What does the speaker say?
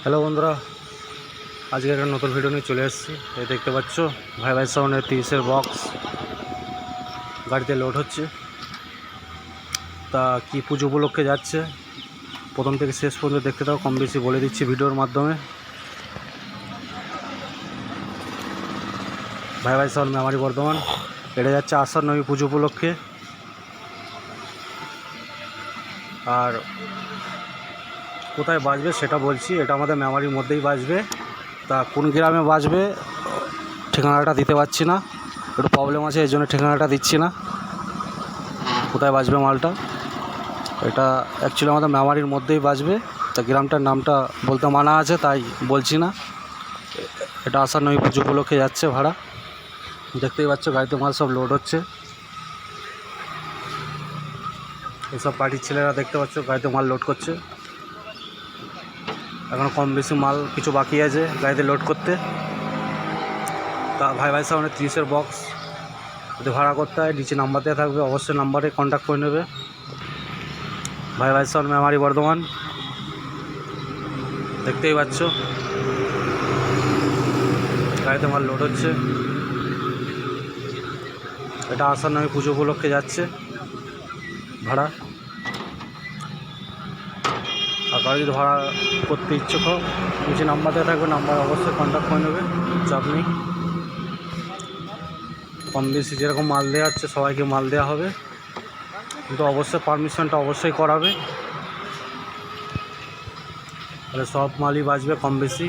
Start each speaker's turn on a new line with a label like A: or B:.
A: Hello বন্ধুরা, আজকে একটা নতুন ভিডিও নিয়ে চলে এসেছি। এই দেখতে পাচ্ছ ভাই ভাই সাউন্ডের 30-এর বক্স গাড়িতে লোড হচ্ছে। তা কি পুজো উপলক্ষে যাচ্ছে, প্রথম থেকে শেষ পর্যন্ত দেখতে থাকো, কম বেশি বলে দিচ্ছি ভিডিওর মাধ্যমে। ভাই ভাই সাউন্ড মেমারি বর্ধমান, এটা যাচ্ছে আষাঢ় নবমী পুজো উপলক্ষে। আর কোথায় বাজবে সেটা বলছি, এটা আমাদের মেমারির মধ্যেই বাজবে। তা কোন গ্রামে বাজবে ঠিকানাটা দিতে পারছি না, একটু প্রবলেম আছে, এই জন্য ঠিকানাটা দিচ্ছি না কোথায় বাজবে মালটা। এটা অ্যাকচুয়ালি আমাদের মেমারির মধ্যেই বাজবে, তা গ্রামটার নামটা বলতে মানা আছে, তাই বলছি না। এটা আষাঢ় নবমী পুজো উপলক্ষে যাচ্ছে ভাড়া। দেখতেই পাচ্ছ গাড়িতে মাল সব লোড হচ্ছে। এইসব পার্টির ছেলেরা দেখতে পাচ্ছ গাড়িতে মাল লোড করছে। এখনও কম বেশি মাল কিছু বাকি আছে গাড়িতে লোড করতে। তা ভাই ভাই সাউন্ডের 30-এর বক্স যদি ভাড়া করতে হয় নিচে নাম্বার দেওয়া থাকবে, অবশ্যই নাম্বারে কন্ট্যাক্ট করে নেবে। ভাই ভাই সাউন্ড মেমারি বর্ধমান, দেখতেই পাচ্ছ গাড়িতে মাল লোড হচ্ছে। এটা আষাঢ় নবমী পুজো উপলক্ষে যাচ্ছে ভাড়া। আর গাড়ি যদি ভাড়া করতে ইচ্ছুক হোক নিচে নাম্বার দেওয়া থাকবে, নাম্বার অবশ্যই কন্ট্যাক্ট করে নেবে, চাপ নেই। কম বেশি যেরকম মাল দেওয়া হচ্ছে সবাইকে মাল দেওয়া হবে, কিন্তু অবশ্যই পারমিশনটা অবশ্যই করাবে, তাহলে সব মালই বাঁচবে কম বেশি।